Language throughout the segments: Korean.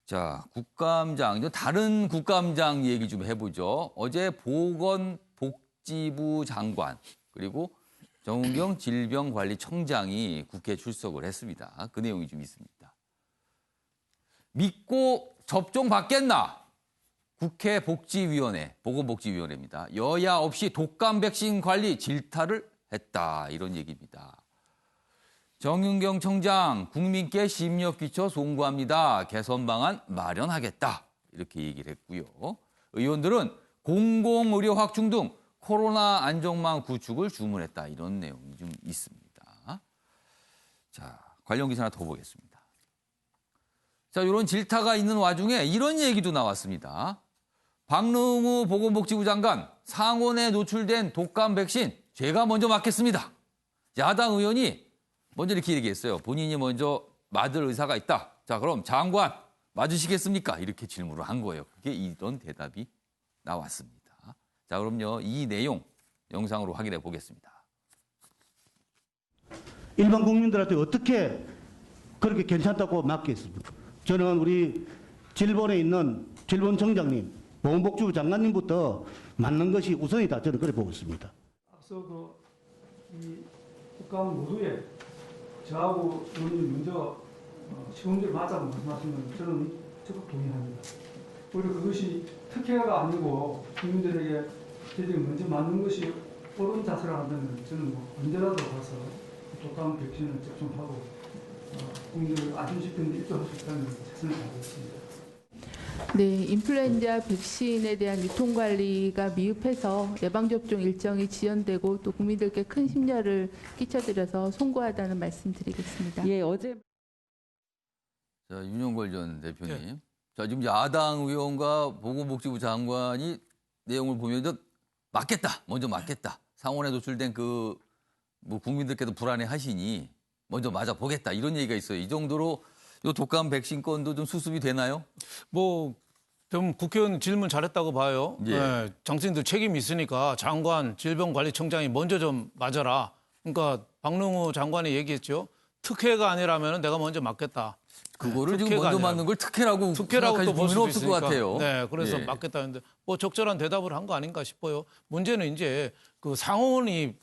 자, 국감장, 이제 다른 국감장 얘기 좀 해보죠. 어제 보건복지부 장관 그리고 정은경 질병관리청장이 국회에 출석을 했습니다. 그 내용이 좀 있습니다. 믿고 접종 받겠나? 국회 복지위원회, 보건복지위원회입니다. 여야 없이 독감 백신 관리 질타를 했다. 이런 얘기입니다. 정은경 청장, 국민께 심력 끼쳐 송구합니다. 개선 방안 마련하겠다. 이렇게 얘기를 했고요. 의원들은 공공의료 확충 등 코로나 안정망 구축을 주문했다. 이런 내용이 좀 있습니다. 자, 관련 기사 하나 더 보겠습니다. 자, 이런 질타가 있는 와중에 이런 얘기도 나왔습니다. 박능우 보건복지부 장관, 상온에 노출된 독감 백신 제가 먼저 맞겠습니다. 야당 의원이 먼저 이렇게 얘기했어요. 본인이 먼저 맞을 의사가 있다. 자, 그럼 장관 맞으시겠습니까? 이렇게 질문을 한 거예요. 그게 이런 대답이 나왔습니다. 자, 그럼요. 이 내용 영상으로 확인해 보겠습니다. 일반 국민들한테 어떻게 그렇게 괜찮다고 맡기겠습니까? 저는 우리 질본에 있는 질본청장님, 보건복지부 장관님부터 맞는 것이 우선이다. 저는 그렇게 보고 있습니다. 앞서 이 국감 모두에 저하고 의원님 먼저 시범적으로 맞자고 말씀하신 건 저는 적극 동의합니다. 오히려 그것이 특혜가 아니고 국민들에게 저희들이 먼저 맞는 것이 옳은 자세라면 저는 언제라도 가서 독감 백신을 접종하고 국민들을 안심시키는 데 일조할 수 있다는 최선을 다하겠습니다. 네, 인플루엔자 백신에 대한 유통 관리가 미흡해서 예방접종 일정이 지연되고 또 국민들께 큰 심려를 끼쳐드려서 송구하다는 말씀드리겠습니다. 예, 어제 자, 윤용걸 전 대표님. 네. 자, 지금 야당 의원과 보건복지부 장관이 내용을 보면 맞겠다. 먼저 맞겠다. 상온에 노출된 뭐 국민들께도 불안해 하시니 먼저 맞아 보겠다. 이런 얘기가 있어요. 이 정도로 이 독감 백신 건도 좀 수습이 되나요? 좀 국회의원 질문 잘했다고 봐요. 예. 네, 장관님들 책임이 있으니까 장관, 질병관리청장이 먼저 좀 맞아라. 그러니까 박능우 장관이 얘기했죠. 특혜가 아니라면 내가 먼저 맞겠다. 그거를 지금 먼저 맞는 걸 특혜라고 또 볼 수도 없을 것 같아요. 네, 그래서 예. 맞겠다 했는데 적절한 대답을 한 거 아닌가 싶어요. 문제는 이제 그 상온이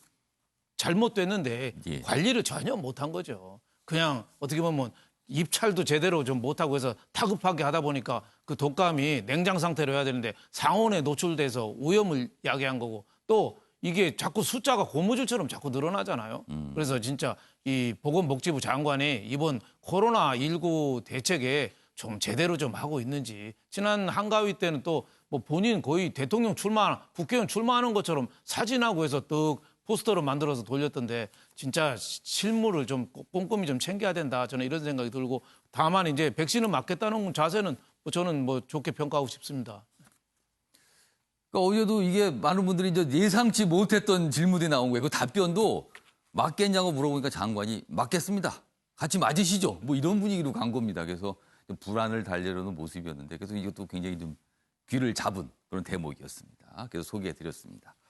잘못됐는데 예. 관리를 전혀 못한 거죠. 그냥 어떻게 보면 입찰도 제대로 좀 못하고 해서 다급하게 하다 보니까 그 독감이 냉장 상태로 해야 되는데 상온에 노출돼서 오염을 야기한 거고 또 이게 자꾸 숫자가 고무줄처럼 자꾸 늘어나잖아요. 그래서 진짜 이 보건복지부 장관이 이번 코로나19 대책에 좀 제대로 좀 하고 있는지 지난 한가위 때는 또 뭐 본인 거의 대통령 국회의원 출마하는 것처럼 사진하고 해서 떡 포스터로 만들어서 돌렸던데 진짜 실무를 좀 꼼꼼히 좀 챙겨야 된다. 저는 이런 생각이 들고 다만 이제 백신을 맞겠다는 자세는 저는 좋게 평가하고 싶습니다. 그러니까 어제도 이게 많은 분들이 이제 예상치 못했던 질문이 나온 거예요. 그 답변도 맞겠냐고 물어보니까 장관이 맞겠습니다. 같이 맞으시죠. 뭐 이런 분위기로 간 겁니다. 그래서 좀 불안을 달래려는 모습이었는데 그래서 이것도 굉장히 좀 귀를 잡은 그런 대목이었습니다. 그래서 소개해 드렸습니다.